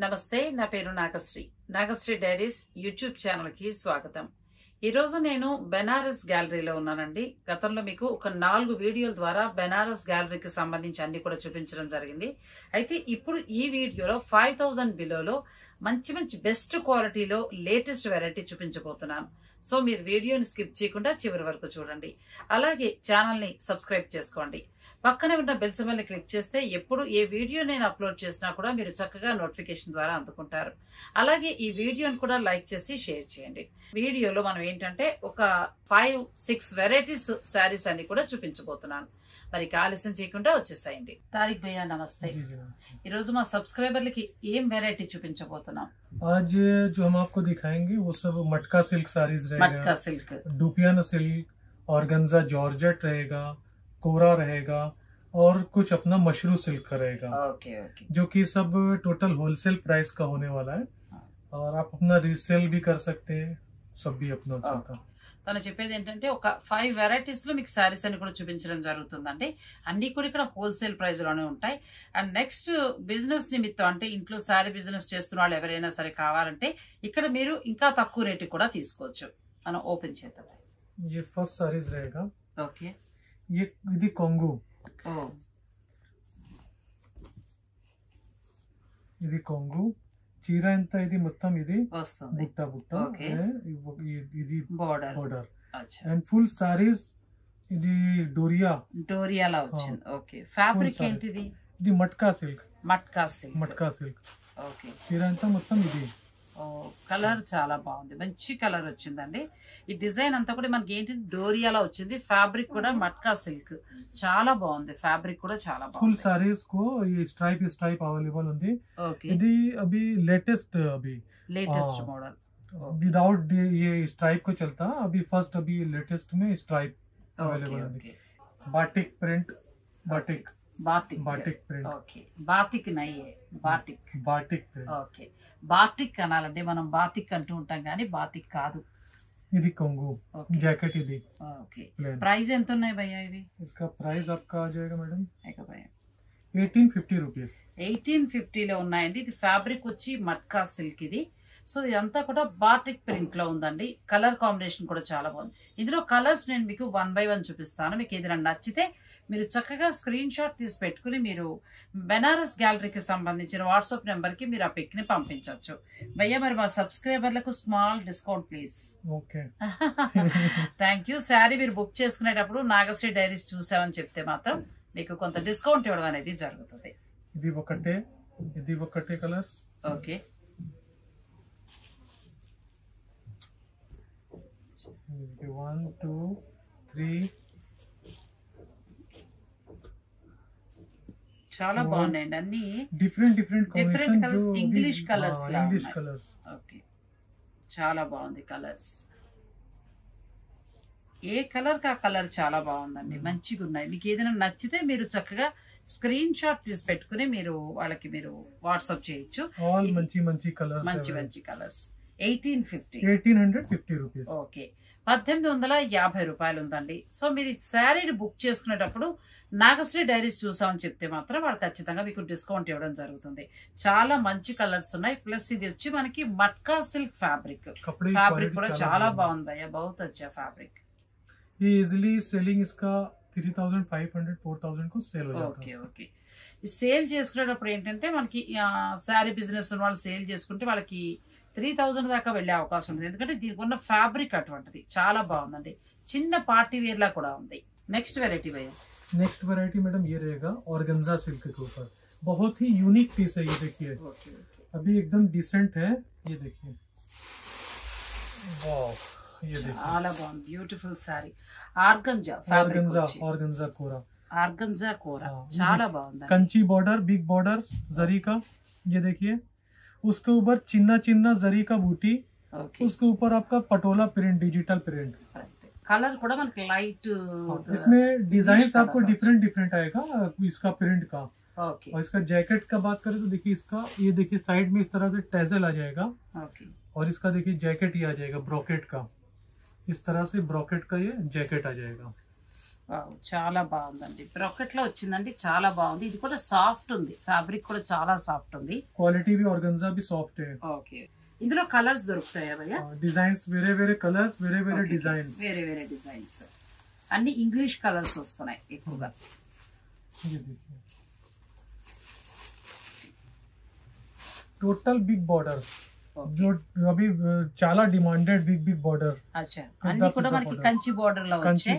నమస్తే, నా పేరు Nagasri. Nagasri diaries YouTube channel కి స్వాగతం. ఈ రోజు నేను బెనారస్ గ్యాలరీలో ఉన్నానండి. గతంలో మీకు ఒక 4 వీడియోల ద్వారా బెనారస్ గ్యాలరీకి సంబంధించి అన్ని కూడా చూపించడం జరిగింది. అయితే ఇప్పుడు ఈ వీడియోలో 5000 బిలోలో మంచి మంచి బెస్ట్ క్వాలిటీలో లేటెస్ట్ వెరైటీ చూపించబోతున్నాను. సో మీరు వీడియోని స్కిప్ చేయకుండా చివరి వరకు చూడండి. అలాగే ఛానల్ ని సబ్స్క్రైబ్ చేసుకోండి. పక్కనే ఉన్న బెల్ సింబల్ ని క్లిక్ చేస్తే ఎప్పుడు ఏ వీడియో నేను అప్లోడ్ చేసినా కూడా మీరు చక్కగా నోటిఫికేషన్ ద్వారా అందుకుంటారు. అలాగే ఈ వీడియోని కూడా లైక్ చేసి షేర్ చేయండి. వీడియోలో మనం ఏంటంటే ఒక 5-6 వెరైటీస్ శారీస్ అన్ని కూడా చూపించబోతున్నాను. మరి ఆలస్యం చేయకుండా వచ్చేసాయండి. తారిక్ భయ్యా నమస్తే. ఈ రోజు మా సబ్స్క్రైబర్లకి ఏం వెరైటీ చూపించబోతున్నాం? आज जो हम आपको दिखाएंगे वो सब मटका सिल्क साड़ीज रहेगा, मटका सिल्क, डुपियाना सिल्क, ऑर्गेन्जा जॉर्जेट रहेगा, कोरा रहेगा और कुछ अपना मशरू सिल्क का रहेगा। ओके ओके, जो कि सब टोटल होलसेल प्राइस का होने वाला है और आप अपना रीसेल भी कर सकते हैं, सब भी अपना चाहता। తను చెప్పేది ఏంటంటే ఒక 5 వెరైటీస్ లో మీకు శారీస్ అని కూడా చూపించడం జరుగుతుందండి. అన్ని కూడా ఇక్కడ హోల్సేల్ ప్రైస్ లోనే ఉంటాయి. అండ్ నెక్స్ట్ బిజినెస్ నిమిత్తం అంటే ఇంట్లో శారీ బిజినెస్ చేస్తున్న వాళ్ళు ఎవరైనా సరే కావాలంటే ఇక్కడ మీరు ఇంకా తక్కువ రేటు కూడా తీసుకోవచ్చు. మనం ఓపెన్ చేద్దాం. ये फर्स्ट साड़ीज रहेगा। ఓకే, ये ఇది కొంగు, ఇది కొంగు చీర ఎంత ఇది మొత్తం ఇది వస్తుంది. బుట్ట బుట్ట ఓకే, ఇది బోర్డర్ బోర్డర్ అచ్చా. అండ్ ఫుల్ సారీస్ ఇది డోరియాలా వచ్చింది. ఓకే, ఫ్యాబ్రిక్ ఏంటిది? ఇది matka silk, matka silk. Matka silk. Okay, చీర అంతా మొత్తం ఇది. కలర్ చాలా బాగుంది, మంచి కలర్ వచ్చిందండి. ఈ డిజైన్ అంతా కూడా మనకి ఏంటి డోరియాలా వచ్చింది. ఫ్యాబ్రిక్ కూడా మట్కా సిల్క్ చాలా బాగుంది. ఫ్యాబ్రిక్ కూడా చాలా బాగుంది. ఫుల్ సారీస్ को ये स्ट्राइप अवेलेबल ఉంది. ఓకే, ఇది अभी लेटेस्ट మోడల్ विदाउट ये स्ट्राइप को चलता, अभी फर्स्ट अभी लेटेस्ट में स्ट्राइप अवेलेबल ఉంది. Batik print, batik print. Okay, batik నయ్యే బాటిక్ ప్రింట్. ఓకే, బాటిక్ అనాలంటే మనం బాతిక్ అంటూ ఉంటాం కానీ బాతిక్ కాదు. ఇది కొంగు जैकेट ఇది. ఓకే, ప్రైస్ ఎంత ఉన్నాయి భయ్యా ఇవి? इसका प्राइस आपका आ जाएगा मैडम భయ్యా 1850 रुपीस. 1850 లో ఉన్నాయండి. ఇది ఫ్యాబ్రిక్ వచ్చి మట్కా సిల్క్ ఇది. సో ఇదంతా కూడా బాటిక్ ప్రింట్ లో ఉందండి. కలర్ కాంబినేషన్ కూడా చాలా బాగుంది. ఇందులో కలర్స్ నేను మీకు 1 by 1 చూపిస్తాను. మీకు ఏదైనా నచ్చితే మీరు చక్కగా స్క్రీన్ షాట్ తీసి పెట్టుకుని మీరు బెనారస్ గ్యాలరీకి సంబంధించిన వాట్సాప్ నెంబర్ కి మీరు ఆ పిక్ ని పంపించవచ్చు. భయ్యా మరి మా సబ్స్క్రైబర్లకు small discount please. Okay, thank you. Sari మీరు బుక్ చేసుకునేటప్పుడు నాగశ్రీ డైరీస్ చూసామని చెప్తే మాత్రం మీకు కొంత డిస్కౌంట్ ఇవ్వడం అనేది జరుగుతుంది. ఇది ఒకటే కలర్స్. ఓకే, 1 2 3 చాలా బాగున్నాయండి. అన్ని different colours, English colours. Okay, చాలా బాగుంది కలర్స్. ఏ కలర్ కా కలర్ చాలా బాగుందండి, మంచిగా ఉన్నాయి. మీకు ఏదైనా నచ్చితే మీరు చక్కగా స్క్రీన్ షాట్ తీసి పెట్టుకుని మీరు వాళ్ళకి మీరు వాట్సాప్ చేయొచ్చు. మంచి కలర్స్, మంచి కలర్స్. 1850 రూపీస్. ఓకే, 1850 రూపాయలు ఉందండి. సో మీరు శారీని బుక్ చేసుకునేటప్పుడు నాగశ్రీ డైరీస్ చూసామని చెప్తే మాత్రం వాళ్ళు ఖచ్చితంగా మీకు డిస్కౌంట్ ఇవ్వడం జరుగుతుంది. చాలా మంచి కలర్స్ ఉన్నాయి. ప్లస్ ఇది వచ్చి మనకి మట్కా సిల్క్ ఫ్యాబ్రిక్ కూడా చాలా బాగుంది భయ్యా. బహుత్ అచ్చా ఫ్యాబ్రిక్. ये इजीली सेलिंग इसका 3500-4000 को सेल हो जाता है. ఓకే, ఈ సేల్ చేసుకునేటప్పుడు ఏంటంటే మనకి శారీ బిజినెస్ ఉన్న వాళ్ళు సేల్ చేసుకుంటే వాళ్ళకి 3000 దాకా వెళ్లే అవకాశం ఉంది. ఎందుకంటే దీనికి ఉన్న ఫ్యాబ్రిక్ అటువంటిది. చాలా బాగుందండి. చిన్న పార్టీ వేర్ లా కూడా ఉంది. నెక్స్ట్ వెరైటీ భయ్యా. नेक्स्ट वैरायटी मैडम ये रहेगा ऑर्गेन्जा सिल्क के ऊपर. बहुत ही यूनिक पीस है ये. देखिए अभी एकदम डिसेंट है. ये देखिए, वाह, ये देखिए చాలా బాగుంది. Beautiful sorry. ఆర్గంజా కోరా చాలా బాగుంది. कंची बॉर्डर, बिग बॉर्डर जरी का. ये देखिए उसके ऊपर चिन्ना जरी का बूटी. उसके ऊपर आपका Patola print, digital print. Colour కూడా మనకి లైట్. इसमें डिजाइन आपको डिफरेंट आएगा इसका प्रिंट का. ओके, और इसका जैकेट का बात करें तो देखिए इसका ये देखिए साइड में इस तरह से टैजल आ जाएगा. ओके, और इसका देखिए जैकेट ही आ जाएगा ब्रोकेट का. इस तरह से ब्रोकेट का ये जैकेट आ जाएगा. చాలా బాగుందండి. బ్రొకెట్ లో వచ్చిందండి, చాలా బాగుంది. ఇది కూడా సాఫ్ట్ ఉంది, ఫ్యాబ్రిక్ కూడా చాలా సాఫ్ట్ ఉంది. क्वालिटी भी ऑर्गेन्जा भी सॉफ्ट है. ఓకే, ఇందులో కలర్స్ దొరుకుతాయా భయ్యా? డిజైన్స్ వేరే వేరే కలర్స్, వేరే వేరే డిజైన్స్, వేరే వేరే డిజైన్స్, అన్ని ఇంగ్లీష్ కలర్స్ వస్తున్నాయి ఎక్కువగా. टोटल बिग बॉर्डर्स जो अभी చాలా డిమాండెడ్ బిగ్ బోర్డర్స్. అచ్చా, అన్ని కూడా మనకి కంచి బోర్డర్ లో వచ్చే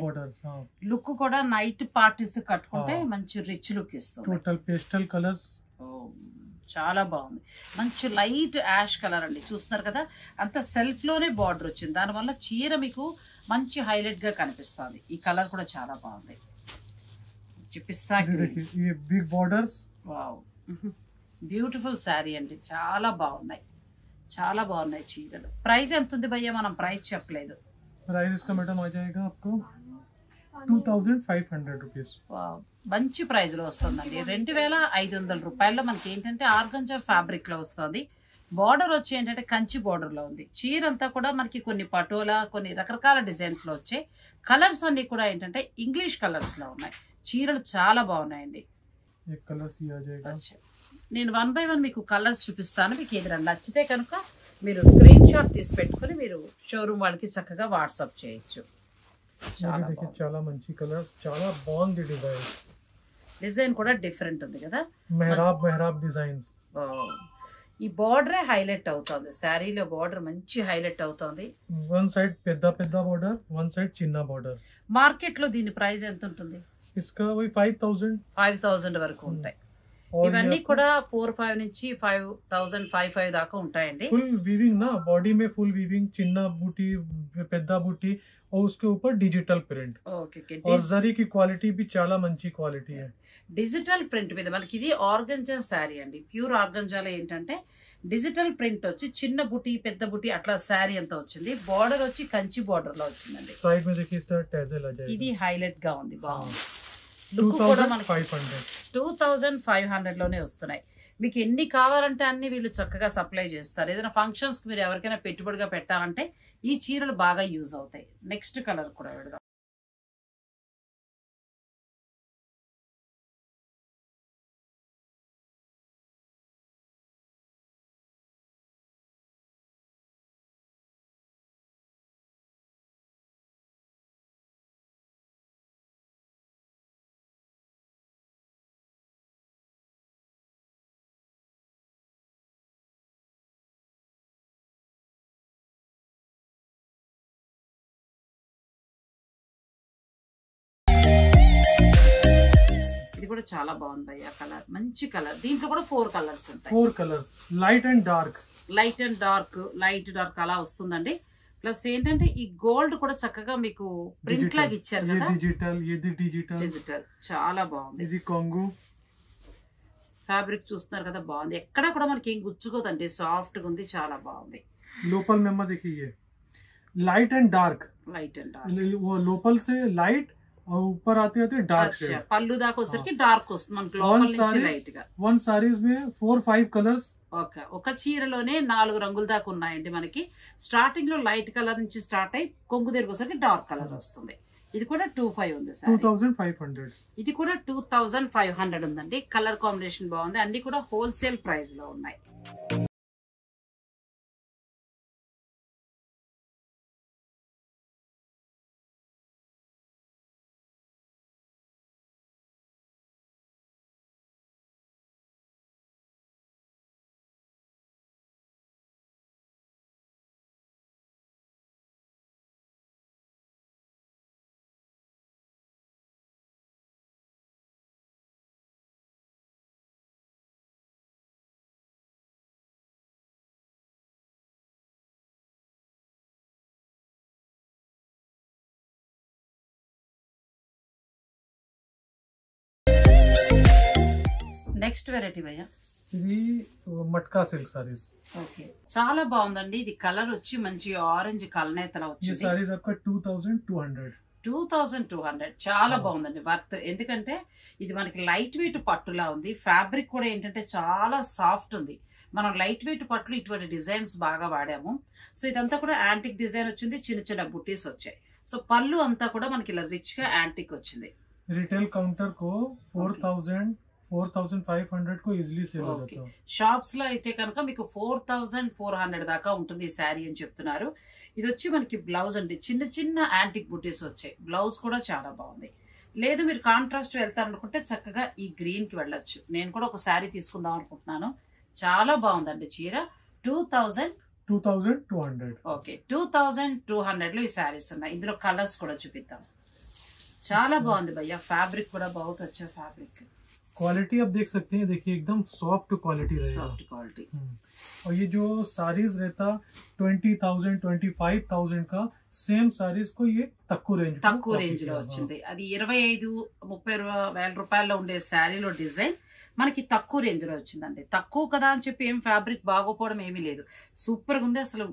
లుక్ కూడా నైట్ పార్టీస్ కట్టుకుంటే మంచి రిచ్ లుక్ ఇస్తుంది. Total pastel colours. చాలా బాగుంది, మంచి లైట్ యాష్ కలర్ అండి. చూస్తున్నారు కదా, అంత సెల్ఫ్ లోనే బార్డర్ వచ్చింది, దానివల్ల చీర మీకు మంచి హైలైట్ గా కనిపిస్తుంది. ఈ కలర్ కూడా చాలా బాగుంది. చూపిస్తా, big borders. Wow, beautiful sari అండి, చాలా బాగున్నాయి, చాలా బాగున్నాయి చీరలు. ప్రైస్ ఎంత ఉంది భయ్యా? మనం ప్రైస్ చెప్పలేదు. ప్రైస్ इसका मैडम आ जाएगा आपको 2500 रुपीस. మంచి ప్రైస్ లో వస్తుందండి, 2500 రూపాయల్లో మనకి ఏంటంటే ఆర్గంజా ఫ్యాబ్రిక్ లో వస్తుంది. బార్డర్ వచ్చి ఏంటంటే కంచి బార్డర్ లో ఉంది. చీర అంతా కూడా మనకి కొన్ని పటోలా, కొన్ని రకరకాల డిజైన్స్ లో వచ్చే కలర్స్ అన్ని కూడా ఏంటంటే ఇంగ్లీష్ కలర్స్ లో ఉన్నాయి. చీరలు చాలా బాగున్నాయండి. నేను 1 by 1 మీకు కలర్స్ చూపిస్తాను. మీకు ఏదైనా నచ్చితే కనుక మీరు స్క్రీన్ షాట్ తీసి పెట్టుకుని మీరు షోరూమ్ వాళ్ళకి చక్కగా వాట్సాప్ చేయొచ్చు. చాలా మంచి కలర్స్, చాలా బాగుంది డిజైన్. డిజైన్ కూడా డిఫరెంట్ ఉంది కదా, మెహరాబ్ డిజైన్స్. ఈ బార్డరే హైలైట్ అవుతుంది, శారీలో బార్డర్ మంచి హైలైట్ అవుతుంది. వన్ సైడ్ పెద్ద బార్డర్, వన్ సైడ్ చిన్న బార్డర్. మార్కెట్ లో దీని ప్రైస్ ఎంత ఉంటుంది? इसका वही 5000 వరకు ఉంటాయి. ఇవన్నీ కూడా 4,500 నుంచి 5,000-5,500 దాకా ఉంటాయండి. फुल वीविंग ना, बॉडी में फुल वीविंग, चिन्ना बूटी, पेद्दा बूटी और उसके ऊपर डिजिटल प्रिंट. ओके, और जरी की क्वालिटी भी చాలా మంచి క్వాలిటీ है. డిజిటల్ ప్రింట్ మీద మనకి ఇది ఆర్గంజా శారీ అండి. ప్యూర్ ఆర్గంజాలో ఏంటంటే డిజిటల్ ప్రింట్ వచ్చి చిన్న బుటీ, పెద్ద బుటీ అట్లా శారీ అంతా వచ్చింది. బార్డర్ వచ్చి కంచి బార్డర్ లో వచ్చిందండి. సైడ్ में देखिए इस तरह टैसल आ जाएगा. ఇది హైలైట్ గా ఉంది, బాగుంది. 2500 లోనే వస్తున్నాయి. మీకు ఎన్ని కావాలంటే అన్ని వీళ్ళు చక్కగా సప్లై చేస్తారు. ఏదైనా ఫంక్షన్స్ కి మీరు ఎవరికైనా పెట్టుబడిగా పెట్టాలంటే ఈ చీరలు బాగా యూజ్ అవుతాయి. నెక్స్ట్ కలర్ కూడా పెడదాం. ఇది కూడా చాలా బాగుంది భయ్యా, కలర్ మంచి కలర్. దీంట్లో కూడా 4 కలర్స్ ఉంటాయి. 4 colours, light and dark, light and dark, light dark అలా వస్తుందండి. ప్లస్ ఏంటంటే ఈ గోల్డ్ కూడా చక్కగా మీకు ప్రింట్ లాగా ఇచ్చారు కదా, డిజిటల్ చాలా బాగుంది. ఇది కొంగు ఫ్యాబ్రిక్ చూస్తున్నారు కదా, బాగుంది. ఎక్కడ కూడా మనకి ఏం గుచ్చుకోదండి, సాఫ్ట్ గా ఉంది, చాలా బాగుంది. లోపల में देखिए light and dark, light and dark, वो लोपल से लाइट और ऊपर आते आते डार्क शेड. పళ్ళు దాకా వచ్చేసరికి డార్క్ వస్తుంది మనకి, లోపల నుంచి లైట్ గా. వన్ సారీస్ में 4-5 కలర్స్. ఒక చీరలోనే 4 రంగుల దాకా ఉన్నాయండి మనకి. స్టార్టింగ్ లో లైట్ కలర్ నుంచి స్టార్ట్ అయ్యి కొంగు దగ్గరకు వచ్చేసరికి డార్క్ కలర్ వస్తుంది. ఇది కూడా 2500 ఉంది సార్. 2500. ఇది కూడా 2500 ఉందండి. కలర్ కాంబినేషన్ బాగుంది. అన్ని కూడా హోల్సేల్ ప్రైస్ లో ఉన్నాయి. నెక్స్ట్ వెరైటీ భయ్యా, ఇది మట్కా సిల్క్ సారీస్. ఓకే, చాలా బాగుందండి. ఇది కలర్ వచ్చి మంచి ఆరెంజ్ కలనేతలా వచ్చింది. ఈ సారీస్ आपका 2200. చాలా బాగుందండి వర్త్. ఎందుకంటే ఇది మనకి లైట్ వెయిట్ పట్టులా ఉంది. ఫ్యాబ్రిక్ కూడా ఏంటంటే చాలా సాఫ్ట్ ఉంది. మనం లైట్ వెయిట్ పట్టులు ఇటువంటి డిజైన్స్ బాగా వాడాము. సో ఇదంతా కూడా యాంటిక్ డిజైన్ వచ్చింది, చిన్న చిన్న బుట్టీస్ వచ్చాయి. సో పళ్ళు అంతా కూడా మనకి ఇలా రిచ్ గా యాంటిక్ వచ్చింది. रिटेल काउंटर को 4,500 को इजिली सेल हो जाता है. షాప్స్ లో అయితే కనుక మీకు 4,400 దాకా ఉంటుంది ఈ శారీ అని చెప్తున్నారు. ఇది వచ్చి మనకి బ్లౌజ్ అండి, చిన్న చిన్న యాంటిక్ బుటీస్ వచ్చాయి. బ్లౌజ్ కూడా చాలా బాగుంది. లేదు మీరు కాంట్రాస్ట్ వెళ్తారనుకుంటే చక్కగా ఈ గ్రీన్ కి వెళ్ళొచ్చు. నేను కూడా ఒక శారీ తీసుకుందాం అనుకుంటున్నాను. చాలా బాగుందండి చీర. 2,200. ఓకే, 2,200 లో ఈ శారీస్ ఉన్నాయి. ఇందులో కలర్స్ కూడా చూపిద్దాం. చాలా బాగుంది భయ్యా, ఫ్యాబ్రిక్ కూడా बहुत अच्छा ఫ్యాబ్రిక్. क्वालिटी आप देख सकते हैं, देखिए एकदम सॉफ्ट क्वालिटी रहेगा. Soft quality. और ये जो साड़ीज रहता 20,000 25,000 का सेम साड़ीज को ये తక్కువ రేంజ్ లో వచ్చింది. అది 25-30 వేల రూపాయల్లో ఉండే శారీలో డిజైన్ మనకి తక్కువ రేంజ్ లో వచ్చిందండి. తక్కువ కదా అని చెప్పి ఏం ఫ్యాబ్రిక్ బాగోపోవడం ఏమీ లేదు, సూపర్ గా ఉంది. అసలు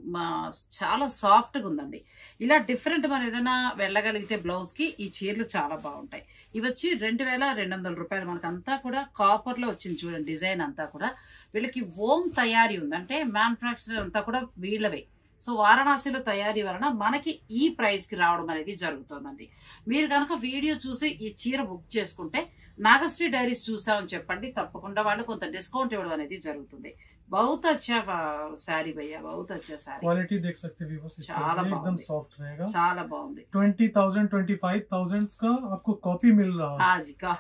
చాలా సాఫ్ట్ గా ఉందండి. ఇలా డిఫరెంట్ మనం ఏదైనా వెళ్ళగలిగితే బ్లౌజ్ కి ఈ చీరలు చాలా బాగుంటాయి. ఇవి వచ్చి 2,200 రూపాయలు. మనకు అంతా కూడా కాపర్ లో వచ్చింది చూడండి. డిజైన్ అంతా కూడా వీళ్ళకి ఓం తయారీ ఉంది, అంటే మ్యానుఫ్యాక్చర్ అంతా కూడా వీళ్ళవే. సో వారణాసిలో తయారీ వలన మనకి ఈ ప్రైస్ కి రావడం అనేది జరుగుతుందండి. మీరు కనుక వీడియో చూసి ఈ చీర బుక్ చేసుకుంటే నాగశ్రీ డైరీస్ చూసామని చెప్పండి, తప్పకుండా వాళ్ళు కొంత డిస్కౌంట్ ఇవ్వడం అనేది జరుగుతుంది. बहुत अच्छा साड़ी भैया, बहुत अच्छा साड़ी. क्वालिटी देख सकते हैं व्यूअर्स, एकदम सॉफ्ट रहेगा. చాలా బాగుంది. 20,000 25,000 का आपको कॉपी मिल रहा है आज का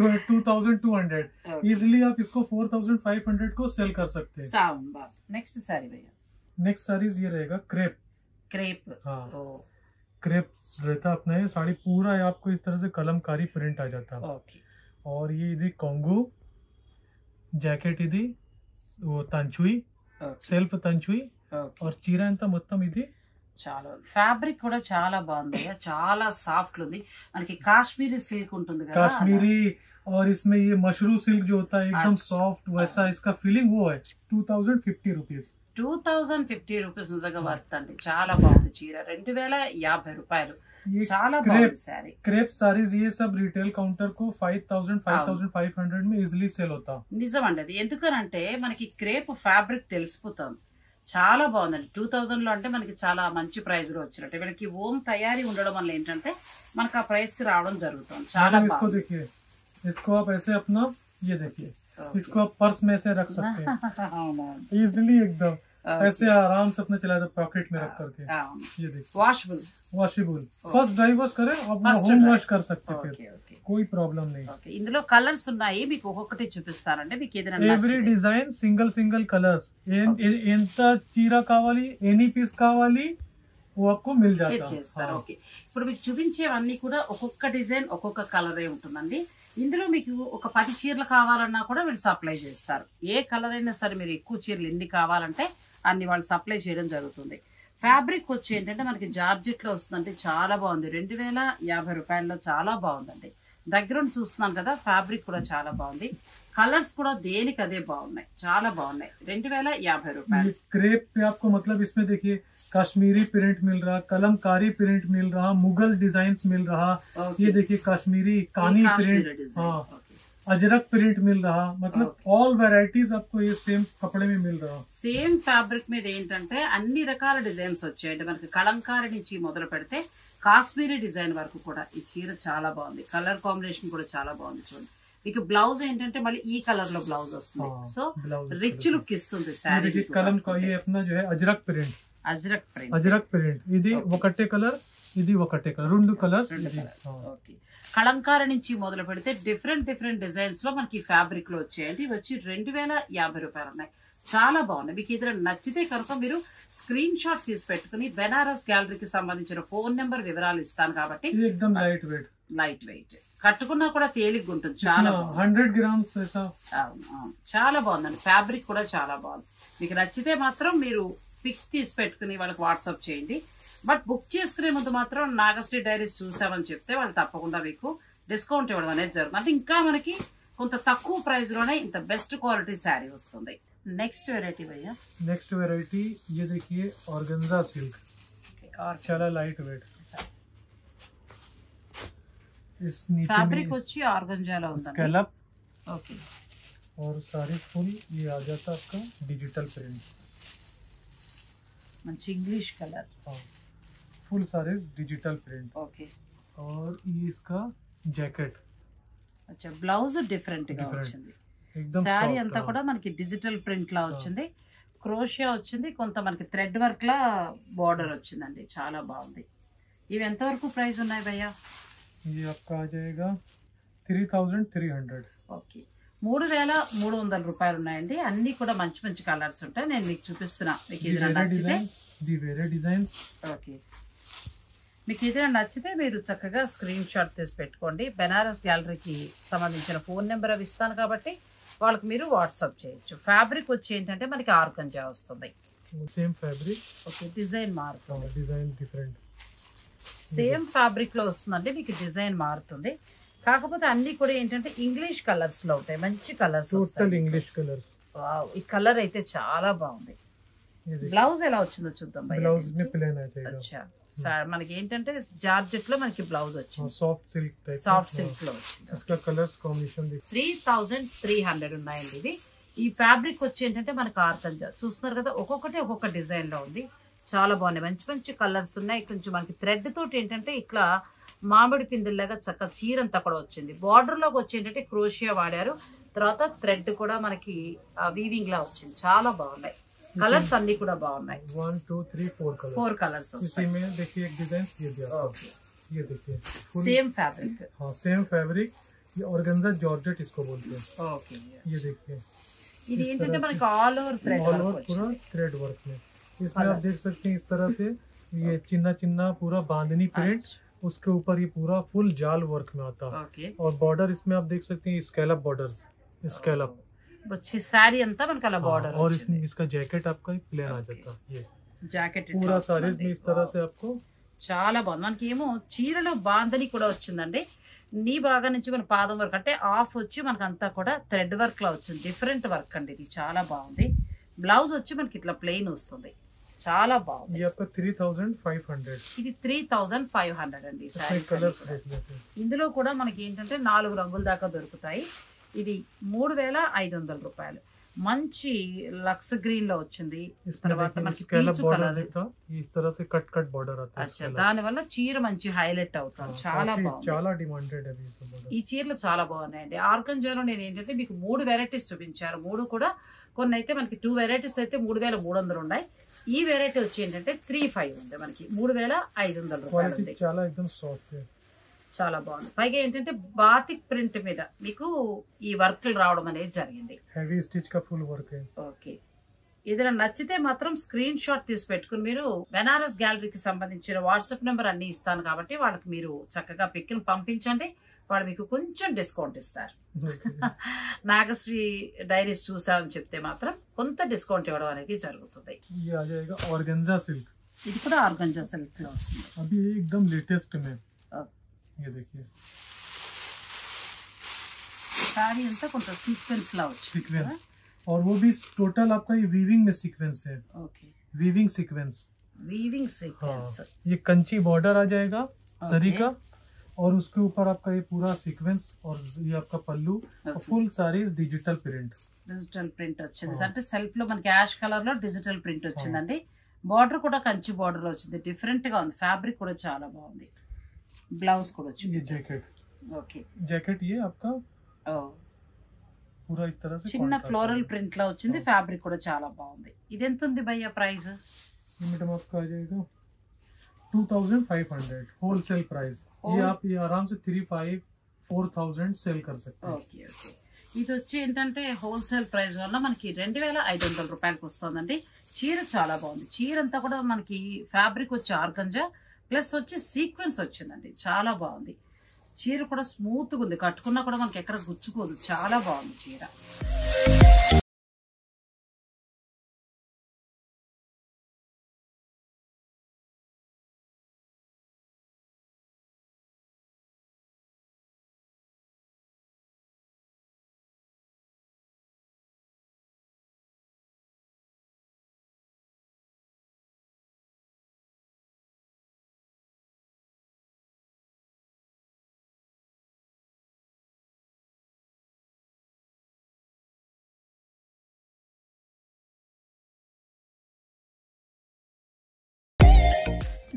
2,200. इजिली आप इसको 4,500 को सेल कर सकते हैं. नेक्स्ट साड़ी भैया, नेक्स्ट साड़ीज ये रहेगा क्रेप. हाँ, क्रेप रहता अपना ये साड़ी पूरा आपको इस तरह से कलमकारी प्रिंट आ जाता है. और ये इधी कॉन्गो जैकेट, इधी वो తంచుయి, సెల్ఫ్ తంచుయి. और చీర అంతా మొత్తం ఇది చాలా ఫ్యాబ్రిక్ కూడా చాలా బాగుంది, చాలా సాఫ్ట్ ఉంది. మనకి కాశ్మీరీ సిల్క్ ఉంటుంది కదా, కాశ్మీరీ. और इसमें ये मशरू सिल्क जो होता है एकदम सॉफ्ट, वैसा इसका फीलिंग वो है. 2,050 रुपीज. 2,050 రూపీస్ నిజంగా వర్త్ అండి. చాలా బాగుంది చీర. 2,050 రూపాయలు. చాలా బాగుంది సారీ. क्रेप साड़ीज ये सब रिटेल काउंटर को 5,500 में इजिली सेल होता. నిజం అండి అది. ఎందుకనంటే మనకి క్రేప్ ఫ్యాబ్రిక్ తెలిసిపోతుంది. చాలా బాగుందండి. 2,000 లో అంటే మనకి చాలా మంచి ప్రైస్ లో వచ్చినట్టు. వీళ్ళకి ఓం తయారీ ఉండడం వల్ల ఏంటంటే మనకి ఆ ప్రైస్ కి రావడం జరుగుతుంది. చాలా బాగుంది. इसको आप ऐसे अपना ये देखिए, इसको आप पर्स में ऐसे रख सकते हैं इजिली एकदम. ऐसे आराम से अपने चलाए पॉकेट में रख करके. ये देखिए वॉशेबल. फर्स्ट ड्राई वॉश करें, अब होम वॉश कर सकते हैं, कोई प्रॉब्लम नहीं. ఇందులో కలర్స్ ఉన్నాయి, మీకు ఒక్కొక్కటి చూపిస్తానంటే మీకు ఏదైనా ఎవ్రీ డిజైన్ సింగిల్ కలర్స్. ఎంత చీర కావాలి, ఎనీ పీస్ కావాలి మిల్ చేస్తారు. ఓకే, ఇప్పుడు మీకు చూపించేవన్నీ కూడా ఒక్కొక్క డిజైన్ ఒక్కొక్క కలరే ఉంటుందండి. ఇందులో మీకు ఒక 10 చీరలు కావాలన్నా కూడా వీళ్ళు సప్లై చేస్తారు. ఏ కలర్ అయినా సరే మీరు ఎక్కువ చీరలు ఎన్ని కావాలంటే అన్ని వాళ్ళు సప్లై చేయడం జరుగుతుంది. ఫ్యాబ్రిక్ వచ్చి ఏంటంటే మనకి జార్జెట్ లో వస్తుందంటే చాలా బాగుంది. 2,050 రూపాయల్లో చాలా బాగుందండి. దగ్గర చూస్తున్నాం కదా, ఫ్యాబ్రిక్ కూడా చాలా బాగుంది. కలర్స్ కూడా దేనికి అదే బాగున్నాయి, చాలా బాగున్నాయి. 2,050 రూపాయలు. क्रेप पे आपको मतलब इसमें देखिए कश्मीरी प्रिंट मिल रहा, कलमकारी प्रिंट मिल रहा, मुगल डिजाइन्स मिल रहा. ये देखिए कश्मीरी कानी प्रिंट, हाँ, अजरक प्रिंट मिल रहा. मतलब ऑल वेराइटीज आपको ये सेम कपड़े में मिल रहा. సేమ్ ఫ్యాబ్రిక్ మీద ఏంటంటే అన్ని రకాల డిజైన్స్ వచ్చాయండి. మనకి కలంకారీ నుంచి మొదలు పెడితే కాశ్మీరీ డిజైన్ వరకు కూడా ఈ చీర చాలా బాగుంది. కలర్ కాంబినేషన్ కూడా చాలా బాగుంది. చూడండి, మీకు బ్లౌజ్ ఏంటంటే మళ్ళీ ఈ కలర్ లో బ్లౌజ్ వస్తుంది. సో రిచ్ లుక్ ఇస్తుంది శారీ. అజరక్ ప్రింట్ ఇది ఒకటే కలర్, ఇది ఒకటే కలర్, రెండు కలర్స్. కలంకారీ నుంచి మొదలు పెడితే డిఫరెంట్ డిజైన్స్ లో మనకి ఫ్యాబ్రిక్ లో వచ్చాయండి. ఇవి వచ్చి 2,050 రూపాయలు ఉన్నాయి. చాలా బాగున్నాయి. మీకు ఏదైనా నచ్చితే కనుక మీరు స్క్రీన్ షాట్ తీసి పెట్టుకుని బెనారస్ గ్యాలరీకి సంబంధించిన ఫోన్ నెంబర్ వివరాలు ఇస్తాను కాబట్టి లైట్ వెయిట్ కట్టుకున్నా కూడా తేలిగ్గా ఉంటుంది. చాలా 100 grams చాలా బాగుందండి. ఫ్యాబ్రిక్ కూడా చాలా బాగుంది. మీకు నచ్చితే మాత్రం మీరు పిక్ తీసి పెట్టుకుని వాళ్ళకి వాట్సాప్ చేయండి. బట్ బుక్ చేసుకునే ముందు మాత్రం నాగశ్రీ డైరీస్ చూసామని చెప్తే వాళ్ళు తప్పకుండా మీకు డిస్కౌంట్ ఇవ్వడం అనేది జరుగుతుంది. అంటే ఇంకా మనకి కొంత తక్కువ ప్రైస్ లోనే ఇంత బెస్ట్ క్వాలిటీ శారీ వస్తుంది. नेक्स्ट वेराइटी भैया, नेक्स्ट वेराइटी ये देखिए ऑर्गेन्जा सिल्क. और चला लाइट वेट. इस नीचे फैब्रिक వచ్చి ఆర్గంజాలో ఉంది. स्कैलप. ओके. और सारी फुल ये आ जाता आपका डिजिटल प्रिंट. మంచి English colour. Full saris digital print. Okay और ये इसका जैकेट అచ్చా బ్లౌజ్ డిఫరెంట్ గా వచ్చింది एकदम శారీ soft, అంతా हाँ। కూడా మనకి డిజిటల్ ప్రింట్ లా వచ్చింది క్రోషియా వచ్చింది కొంత మనకి థ్రెడ్ వర్క్ లా బార్డర్ వచ్చిందండి చాలా బాగుంది ఇవి ఎంత వరకు ప్రైస్ ఉన్నాయి భయ్యా ये आपका आ जाएगा 3300। ఓకే 3300 రూపాయలు ఉన్నాయండి అన్ని కూడా మంచి మంచి కలర్స్ ఉంటాయి నేను మీకు చూపిస్తున్నా మీకు ఏదైనా నచ్చితే दी वेरे डिजाइन्स ఓకే మీకు ఏదైనా నచ్చితే మీరు చక్కగా స్క్రీన్ షాట్ తీసి పెట్టుకోండి బెనారస్ గ్యాలరీకి సంబంధించిన ఫోన్ నెంబర్ అవి ఇస్తాను కాబట్టి వాళ్ళకి మీరు వాట్సాప్ చేయొచ్చు ఫ్యాబ్రిక్ వచ్చి ఏంటంటే మనకి ఆర్గంజా వస్తుంది सेम फैब्रिक ఓకే డిజైన్ మారుతుంది डिजाइन डिफरेंट సేమ్ ఫ్యాబ్రిక్ లో వస్తుందండి మీకు డిజైన్ మారుతుంది కాకపోతే అన్ని కూడా ఏంటంటే ఇంగ్లీష్ కలర్స్ లో ఉంటాయి మంచి colours total English colours. Wow ఈ కలర్ అయితే చాలా బాగుంది బ్లౌజ్ ఎలా వచ్చిందో చూద్దాం ब्लाउज में प्लेन आ जाएगा। అచ్చా సార్ మనకి ఏంటంటే జార్జెట్ లో మనకి బ్లౌజ్ వచ్చింది soft silk type soft silk లో వచ్చింది इसका कलर्स कॉम्बिनेशन देखिए 3300 ఉన్నాయండి ఇది ఈ ఫ్యాబ్రిక్ వచ్చి ఏంటంటే మనకి ఆర్గంజా చూస్తున్నారు కదా ఒక్కొక్కటి ఒక్కొక్క డిజైన్ లో ఉంది చాలా బాగున్నాయి మంచి మంచి కలర్స్ ఉన్నాయి కొంచెం మనకి థ్రెడ్ తోటి ఏంటంటే ఇట్లా మామిడి పిందుల్లాగా చక్కగా చీరంతా కూడా వచ్చింది బార్డర్ లోకి వచ్చి ఏంటంటే క్రోషియా వాడారు తర్వాత థ్రెడ్ కూడా మనకి వీవింగ్ లా వచ్చింది చాలా బాగున్నాయి కలర్స్ అన్ని కూడా బాగున్నాయి 1 2 3 4 कलर 4 కలర్స్ इसी వస్తాయి में देखिए एक डिजाइन ये दिया ఓకే ये देखिए సేమ్ ఫ్యాబ్రిక్ हाँ सेम फैब्रिक ये ऑर्गेन्जा जॉर्जेट इसको बोलते हैं। ఓకే ये देखिए ఇది ఏంటంటే మనకి all over thread all work over पूरा వచ్చింది थ्रेड वर्क में इसमें आप देख सकते हैं इस तरह से ये चिन्ना चिन्ना पूरा बांधनी प्रिंट उसके ऊपर ये पूरा फुल जाल वर्क में आता है ఓకే और बॉर्डर इसमें आप देख सकते हैं स्कैलप बॉर्डर्स स्कैलप వచ్చి శారీ అంతా మనకి అలా బార్డర్ और इसमें इसका जैकेट आपका प्लेन आ जाता है ये జాకెట్ पूरा सारीज में इस तरह से आपको చాలా బాగుంది మనకి ఏమో చీరలో బాందని కూడా వచ్చిందండి నీ భాగం నుంచి మన పాదం వరకు అంటే ఆఫ్ వచ్చి మనకి అంతా కూడా థ్రెడ్ వర్క్ లో వచ్చింది డిఫరెంట్ వర్క్ అండి ఇది చాలా బాగుంది బ్లౌజ్ వచ్చి మనకి ఇట్లా ప్లెయిన్ వస్తుంది చాలా బాగుంది ये आपका 3500। ఇది 3500 అండి ఈ इसमें sarees कलर्स అన్ని కూడా. देख लेते हैं। ఇందులో కూడా మనకి ఏంటంటే 4 రంగుల దాకా దొరుకుతాయి ఇది 3500 రూపాయలు మంచి లక్స్ గ్రీన్ లో వచ్చింది इसमें తర్వాత देखिए మనకి स्कैलप పీచు बॉर्डर కలర్ देखा ये इस तरह से कट कट बॉर्डर आता है అచ్చా దాని వల్ల చీర మంచి హైలైట్ అవుతుంది చాలా బాగుంది చాలా డిమాండెడ్ అది ఈ सब ఈ చీరలు చాలా బాగున్నాయండి ఆర్గంజాలో నేను ఏంటంటే మీకు 3 వెరైటీస్ చూపించారు 3 కూడా కొన్ని అయితే మనకి 2 వెరైటీస్ అయితే 3300 ఉన్నాయి ఈ వెరైటీ వచ్చి ఏంటంటే 35 ఉంది మనకి 3500 రూపాయలు क्वालिटी ఉంది చాలా एकदम सॉफ्ट है చాలా బాగుంది పైగా ఏంటంటే బాతిక్ ప్రింట్ మీద మీకు ఈ వర్క్లు రావడం అనేది జరిగింది हैवी स्टिच का फुल वर्क है। ఓకే ఏదైనా నచ్చితే మాత్రం స్క్రీన్ షాట్ తీసి పెట్టుకుని మీరు బెనారస్ గ్యాలరీకి సంబంధించిన వాట్సాప్ నెంబర్ అన్ని ఇస్తాను కాబట్టి వాళ్ళకి మీరు చక్కగా పిక్ని పంపించండి వాళ్ళు మీకు కొంచెం డిస్కౌంట్ ఇస్తారు నాగశ్రీ డైరీస్ చూసామని చెప్తే మాత్రం కొంత డిస్కౌంట్ ఇవ్వడం అనేది జరుగుతుంది ये आ जाएगा ऑर्गेन्जा सिल्क ఇది కూడా ఆర్గంజా సిల్క్ లో వస్తుంది अभी एकदम लेटेस्ट में ये देखिए సారీ అంతా కొంత సీక్వెన్స్ లా వచ్చింది सीक्वेंस और वो भी टोटल आपका ये वीविंग में सीक्वेंस है। ఓకే वीविंग सीक्वेंस వీవింగ్ हाँ సీక్వెన్స్ ये कंची बॉर्डर आ जाएगा सरी का और उसके ऊपर आपका ये पूरा सीक्वेंस और ये आपका पल्लू और full saris digital print digital print వచ్చింది అంటే సెల్ఫ్ లో మనకి యాష్ కలర్ లో డిజిటల్ ప్రింట్ వచ్చిందండి బార్డర్ కూడా కంచి బార్డర్ లో వచ్చింది డిఫరెంట్ గా ఉంది ఫ్యాబ్రిక్ కూడా చాలా బాగుంది బ్లౌజ్ కూడా ये వచ్చింది जैकेट ఓకే जैकेट ये आपका पूरा इस तरह से చిన్న contrast ఫ్లోరల్ है। ప్రింట్ లో వచ్చింది ఫ్యాబ్రిక్ కూడా చాలా బాగుంది ఇది ఎంత ఉంది భయ్య ప్రైస్ ये मैडम आपका आ जाएगा 2500 होलसेल प्राइस। ये आप ये आराम से 3500-4000 सेल कर सकते हैं। ఓకే ఓకే ఇది వచ్చి ఏంటంటే హోల్సేల్ ప్రైస్ వల్ల మనకి 2500 రూపాయలకి వస్తుందండి చీర చాలా బాగుంది చీర అంతా కూడా మనకి ఫ్యాబ్రిక్ వచ్చి ఆర్గంజా ప్లస్ వచ్చి సీక్వెన్స్ వచ్చిందండి చాలా బాగుంది చీర కూడా స్మూత్ గా ఉంది కట్టుకున్నా కూడా మనకి ఎక్కడ గుచ్చుకోదు చాలా బాగుంది చీర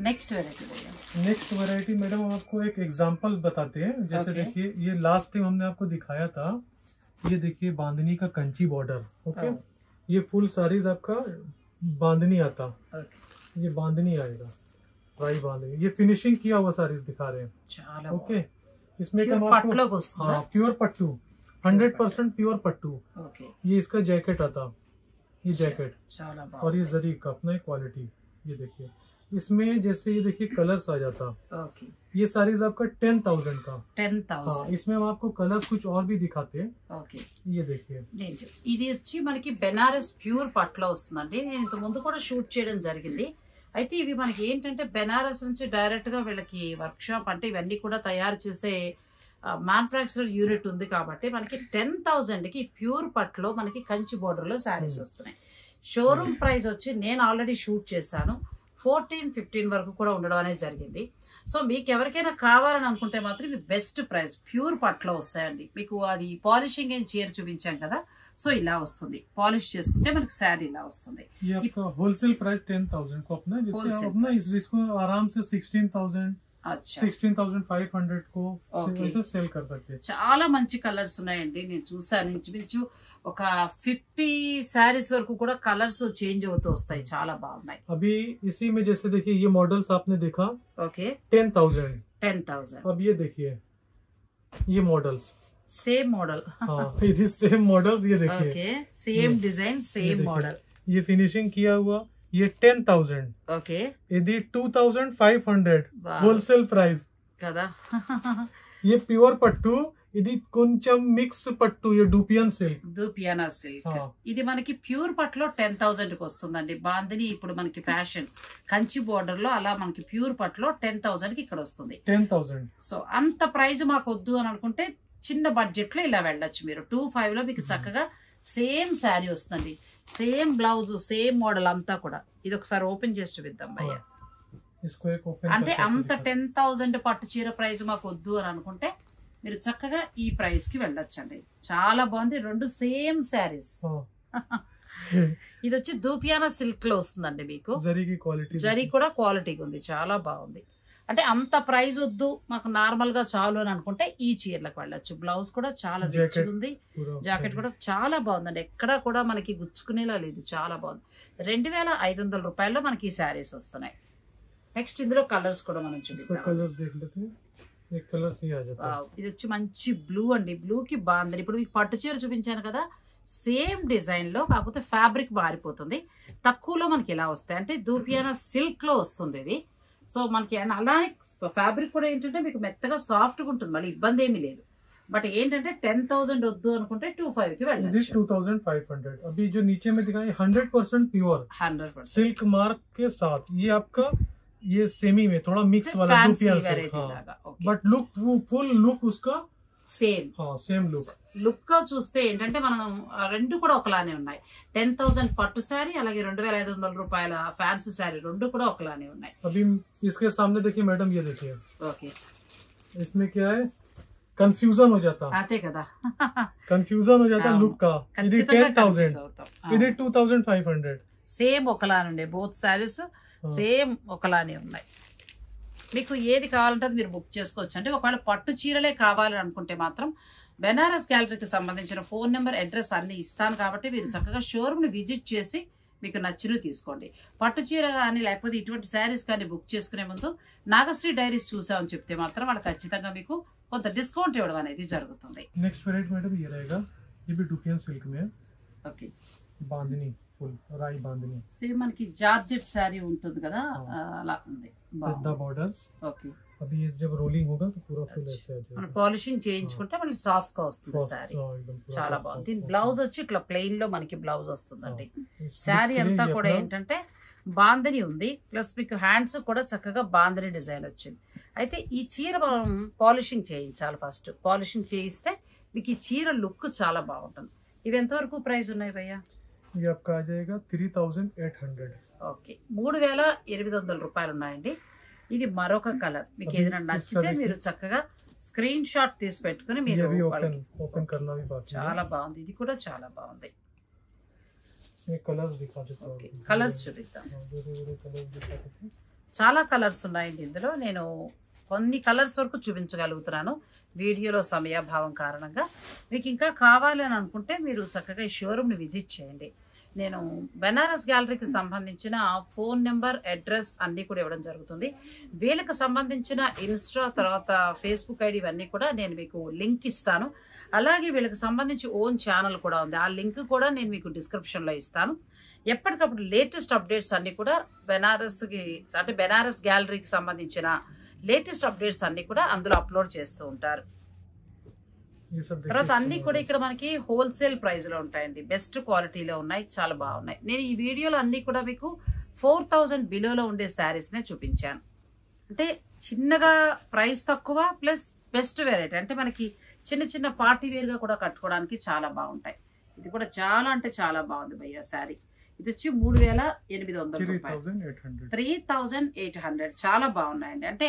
नेक्स्ट वेरायटी भैया, नेक्स्ट वैरायटी मैडम हम आपको एक एग्जांपल बताते हैं। जैसे देखिए ये लास्ट टाइम हमने आपको दिखाया था, ये देखिए बांधनी का कंची बॉर्डर। ओके, ये फुल साड़ीज आपका बांधनी आता, ये बांधनी आएगा, राई बांधनी। ये फिनिशिंग किया हुआ साड़ीज दिखा रहे हैं। ओके, इसमें हम आपको प्योर पट्टू, 100% प्योर पट्टू। ये इसका जैकेट आता, ये जैकेट और ये जरी का अपना क्वालिटी। ये देखिए इसमें जैसे ये देखिए कलर्स आ जाता। ये साड़ीज आपका 10,000 का। 10,000। इसमें हम आपको कलर्स कुछ और भी दिखाते हैं। ये देखिए ఇది వచ్చి మనకి బెనారస్ ప్యూర్ పట్లో వస్తుందండి. నేను ఇంత ముందు కూడా షూట్ చేయడం జరిగింది. అయితే ఇవి మనకి ఏంటంటే బెనారస్ నుంచి డైరెక్ట్ గా వీళ్ళకి వర్క్ షాప్ అంటే ఇవన్నీ కూడా తయారు చేసే మ్యానుఫ్యాక్చరర్ యూనిట్ ఉంది కాబట్టి మనకి 10,000 కి ప్యూర్ పట్లో మనకి కంచి బోర్డర్ లో శారీస్ వస్తున్నాయి. షోరూమ్ ప్రైస్ వచ్చి నేను ఆల్రెడీ షూట్ చేశాను 14-15 వరకు కూడా ఉండడం అనేది జరిగింది. సో మీకు ఎవరికైనా కావాలని అనుకుంటే మాత్రం ఇవి బెస్ట్ ప్రైస్, ప్యూర్ పట్లో వస్తాయండి. మీకు అది పాలిషింగ్ ఏం చీర చూపించాం కదా, సో ఇలా వస్తుంది. పాలిష్ చేసుకుంటే మనకి శారీ ఇలా వస్తుంది. హోల్సేల్ ప్రైస్ 10,000 को अपना इसको आराम से 16,000 16,500 को ऐसे सेल कर सकते हैं. చాలా మంచి కలర్స్ ఉన్నాయండి. నేను చూసాను ఇంచుమించు ఒక 50 శారీస్ వరకు కూడా కలర్స్ చేంజ్ అవుతూ వస్తాయి. చాలా బాగున్నాయి. अभी इसी में जैसे देखिए ये मॉडल्स आपने देखा, ओके 10,000. अब ये देखिए ये मॉडल्स सेम मॉडल, ये सेम मॉडल्स, ये देखिए okay same design same model. ये फिनिशिंग किया हुआ, ये 10,000. ఓకే, ఇది 2,500 హోల్సేల్ ప్రైస్ కదా. ये प्योर పట్టు, ఇది కొంచెం మిక్స్ పట్టు, ये డూపియానా సిల్క్. ఇది మనకి ప్యూర్ పట్టులో 10,000 కి వస్తుందండి. బాందిని ఇప్పుడు మనకి ఫ్యాషన్ కంచి బోర్డర్ లో అలా మనకి ప్యూర్ పట్టులో 10,000 కి ఇక్కడ వస్తుంది. 10,000. సో అంత ప్రైస్ మాకు వద్దు అని అనుకుంటే చిన్న బడ్జెట్ లో ఇలా వెళ్ళొచ్చు మీరు. 2,500 లో మీకు చక్కగా సేమ్ శారీ వస్తుంది, సేమ్ బ్లౌజ్, సేమ్ మోడల్ అంతా కూడా. ఇది ఒకసారి ఓపెన్ చేసి చూపిద్దాం భయ్య. అంటే అంత 10,000 పట్టు చీర ప్రైస్ మాకు వద్దు అని అనుకుంటే మీరు చక్కగా ఈ ప్రైస్ కి వెళ్ళొచ్చండి. చాలా బాగుంది. రెండు సేమ్ శారీస్. ఇది వచ్చి దూపియానా సిల్క్ లో వస్తుందండి. మీకు జరీ కూడా క్వాలిటీగా ఉంది, చాలా బాగుంది. అంటే అంత ప్రైస్ వద్దు మాకు నార్మల్ గా చాలు అని అనుకుంటే ఈ చీరలకు వెళ్ళొచ్చు. బ్లౌజ్ కూడా చాలా రిచ్ ఉంది, జాకెట్ కూడా చాలా బాగుందండి. ఎక్కడా కూడా మనకి గుచ్చుకునేలా లేదు, చాలా బాగుంది. 2,500 రూపాయల్లో మనకి ఈ శారీస్ వస్తున్నాయి. నెక్స్ట్ ఇందులో కలర్స్ కూడా మనం చూపిస్తాం. ఇది వచ్చి మంచి బ్లూ అండి. బ్లూ కి బాగుంది. ఇప్పుడు మీకు పట్టు చీర చూపించాను కదా, సేమ్ డిజైన్ లో, కాకపోతే ఫ్యాబ్రిక్ మారిపోతుంది. తక్కువలో మనకి ఇలా వస్తాయి. అంటే దూపియానా సిల్క్ లో వస్తుంది ఇది. సో మనకి అలానే ఫ్యాబ్రిక్ కూడా ఏంటంటే మీకు మెత్తగా సాఫ్ట్ గా ఉంటుంది, మళ్ళీ ఇబ్బంది ఏమీ లేదు. बट ఏంటంటే 10,000 వద్దు అనుకుంటే 2,500 కి వెళ్ళొచ్చు. दिस 2,500. अभी जो नीचे में दिखाई 100% प्योर 100% सिल्क मार्क के साथ. ये आपका ये सेमी में थोड़ा मिक्स वाला बट लुक फुल लुक उसका సేమ్. సేమ్ లుక్ గా చూస్తే ఏంటంటే మనం రెండు కూడా ఒకలానే ఉన్నాయి. 10,000 పట్టు శారీ అలాగే 2,500 రూపాయల ఫ్యాన్సీ శారీ రెండు కూడా ఒకలానే ఉన్నాయి. अभी इसके सामने देखिए मैडम, ये देखिए ओके, इसमें क्या है, कंफ्यूजन हो जाता. आते కదా, कंफ्यूजन हो जाता लुक का. ఇది 10,000, ఇది 2,500. సేమ్ ఒకలానే ఉండే బోత్ శారీస్, సేమ్ ఒకలానే ఉన్నాయి. మీకు ఏది కావాలంటే అది మీరు బుక్ చేసుకోవచ్చు. అంటే ఒకవేళ పట్టు చీరలే కావాలని అనుకుంటే మాత్రం బెనారస్ గ్యాలరీకి సంబంధించిన ఫోన్ నెంబర్, అడ్రస్ అన్ని ఇస్తాను కాబట్టి మీరు చక్కగా షోరూమ్ ని విజిట్ చేసి మీకు నచ్చినవి తీసుకోండి. పట్టు చీర కానీ లేకపోతే ఇటువంటి శారీస్ కానీ బుక్ చేసుకునే ముందు నాగశ్రీ డైరీస్ చూసామని చెప్తే మాత్రం వాళ్ళు ఖచ్చితంగా మీకు కొంత డిస్కౌంట్ ఇవ్వడం అనేది జరుగుతుంది. నెక్స్ట్ వెరైటీ మేడం ये रहेगा, ये भी डुपियन सिल्क में. ఓకే, బాందిని ఫుల్ రాయి బాందిని. సేమ్ మనకి జార్జెట్ శారీ ఉంటుంది కదా, అలా ఉంది. పెద్ద బోర్డర్స్. ఓకే, अभी ये जब रोलिंग होगा तो पूरा फुल ऐसे आ जाएगा. మనం పాలిషింగ్ చేయించుకుంటే మళ్ళీ సాఫ్ట్ గా వస్తుంది శారీ. చాలా బాగుంది. దీని బ్లౌజ్ వచ్చి ఇట్లా ప్లెయిన్ లో మనకి బ్లౌజ్ వస్తుందండి. శారీ అంతా కూడా ఏంటంటే బాందిని ఉంది, ప్లస్ మీకు హ్యాండ్స్ కూడా చక్కగా బాందిని డిజైన్ వచ్చింది. అయితే ఈ చీర మనం పాలిషింగ్ చేయించాలి. ఫస్ట్ పాలిషింగ్ చేయిస్తే మీకు ఈ చీర లుక్ చాలా బాగుంటుంది. ఇవి ఎంతవరకు ప్రైస్ ఉన్నాయి భయ్యా? ये आपका आ जाएगा 3,800. ఓకే, 3,800 రూపాయలు ఉన్నాయండి. ఇది మరొక కలర్. మీకు ఏదైనా నచ్చితే మీరు చక్కగా స్క్రీన్ షాట్ తీసి పెట్టుకుని మీరు ఓపెన్ करना भी बाकी है. చాలా బాగుంది. ఇది కూడా చాలా బాగుంది. इसमें कलर्स दिखा देता हूं. కలర్స్ చూపిద్దాం. చాలా కలర్స్ ఉన్నాయండి ఇందులో. నేను కొన్ని కలర్స్ వరకు చూపించగలుగుతున్నాను వీడియోలో సమయాభావం కారణంగా. మీకు ఇంకా కావాలి అని అనుకుంటే మీరు చక్కగా ఈ షోరూమ్ని విజిట్ చేయండి. నేను బెనారస్ గ్యాలరీకి సంబంధించిన ఫోన్ నెంబర్, అడ్రస్ అన్నీ కూడా ఇవ్వడం జరుగుతుంది. వీళ్ళకి సంబంధించిన ఇన్స్టా, తర్వాత ఫేస్బుక్ ఐడి ఇవన్నీ కూడా నేను మీకు లింక్ ఇస్తాను. అలాగే వీళ్ళకి సంబంధించి ఓన్ ఛానల్ కూడా ఉంది, ఆ లింక్ కూడా నేను మీకు డిస్క్రిప్షన్లో ఇస్తాను. ఎప్పటికప్పుడు లేటెస్ట్ అప్డేట్స్ అన్నీ కూడా బెనారస్ గ్యాలరీకి సంబంధించిన లేటెస్ట్ అప్డేట్స్ అన్ని కూడా అందులో అప్లోడ్ చేస్తూ ఉంటారు. తర్వాత అన్ని కూడా ఇక్కడ మనకి హోల్సేల్ ప్రైస్ లో ఉంటాయండి, బెస్ట్ క్వాలిటీలో ఉన్నాయి, చాలా బాగున్నాయి. నేను ఈ వీడియోలో అన్ని కూడా మీకు 4000 బిలోలో ఉండే శారీస్ నే చూపించాను. అంటే చిన్నగా ప్రైస్ తక్కువ ప్లస్ బెస్ట్ వెరైటీ, అంటే మనకి చిన్న చిన్న పార్టీ వేర్ గా కూడా కట్టుకోవడానికి చాలా బాగుంటాయి. ఇది కూడా చాలా అంటే చాలా బాగుంది భయ్య శారీ. ఇది వచ్చి 3800 రూపాయలు, 3800. చాలా బాగున్నాయండి. అంటే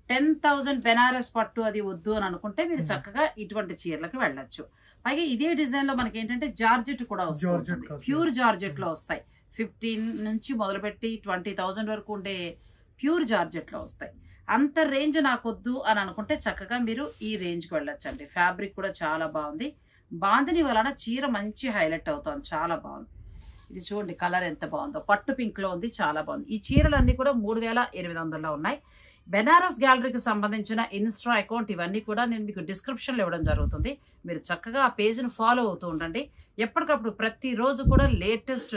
10,000 బెనారస్ పట్టు అది వద్దు అని అనుకుంటే మీరు చక్కగా ఇటువంటి చీరలకు వెళ్ళొచ్చు. పైగా ఇదే డిజైన్ లో మనకి ఏంటంటే జార్జెట్ కూడా వస్తుంది, ప్యూర్ జార్జెట్ లో వస్తాయి. 15 నుంచి మొదలుపెట్టి 20,000 వరకు ఉండే ప్యూర్ జార్జెట్ లో వస్తాయి. అంత రేంజ్ నాకు వద్దు అని అనుకుంటే చక్కగా మీరు ఈ రేంజ్కి వెళ్ళొచ్చండి. ఫ్యాబ్రిక్ కూడా చాలా బాగుంది, బాందిని వలన చీర మంచి హైలైట్ అవుతుంది, చాలా బాగుంది. ఇది చూడండి కలర్ ఎంత బాగుందో, పట్టు పింక్ లో ఉంది, చాలా బాగుంది. ఈ చీరలన్నీ కూడా 3800లో ఉన్నాయి. బెనారస్ గ్యాలరీకి సంబంధించిన ఇన్స్టా అకౌంట్ ఇవన్నీ కూడా నేను మీకు డిస్క్రిప్షన్లో ఇవ్వడం జరుగుతుంది. మీరు చక్కగా ఆ పేజ్ని ఫాలో అవుతూ ఉండండి. ఎప్పటికప్పుడు ప్రతిరోజు కూడా లేటెస్ట్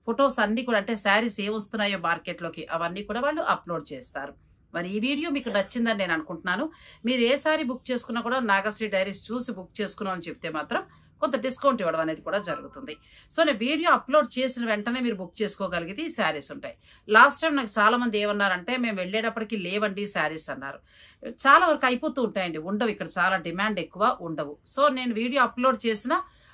ఫొటోస్ అన్ని కూడా, అంటే శారీస్ ఏమొస్తున్నాయో మార్కెట్లోకి అవన్నీ కూడా వాళ్ళు అప్లోడ్ చేస్తారు. మరి ఈ వీడియో మీకు నచ్చిందని నేను అనుకుంటున్నాను. మీరు ఏ సారీ బుక్ చేసుకున్నా కూడా నాగశ్రీ డైరీస్ చూసి బుక్ చేసుకున్నాం అని చెప్తే మాత్రం కొంత డిస్కౌంట్ ఇవ్వడం అనేది కూడా జరుగుతుంది. సో నేను వీడియో అప్లోడ్ చేసిన వెంటనే మీరు బుక్ చేసుకోగలిగితే ఈ శారీస్ ఉంటాయి. లాస్ట్ టైం నాకు చాలా మంది ఏమన్నారంటే మేము వెళ్ళేటప్పటికి లేవండి శారీస్ అన్నారు. చాలా వరకు అయిపోతూ ఉంటాయండి, ఉండవు, ఇక్కడ చాలా డిమాండ్ ఎక్కువ, ఉండవు. సో నేను వీడియో అప్లోడ్ చేసిన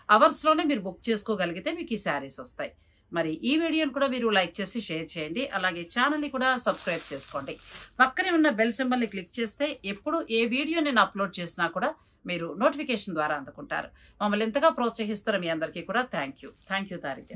అవర్స్లోనే మీరు బుక్ చేసుకోగలిగితే మీకు ఈ శారీస్ వస్తాయి. మరి ఈ వీడియోని కూడా మీరు లైక్ చేసి షేర్ చేయండి. అలాగే ఛానల్ని కూడా సబ్స్క్రైబ్ చేసుకోండి. పక్కనే ఉన్న బెల్ సింబల్ని క్లిక్ చేస్తే ఎప్పుడు ఏ వీడియో నేను అప్లోడ్ చేసినా కూడా మీరు నోటిఫికేషన్ ద్వారా అందుకుంటారు. మమ్మల్ని ఎంతగా ప్రోత్సహిస్తారు మీ అందరికీ కూడా థ్యాంక్ యూ తారిక.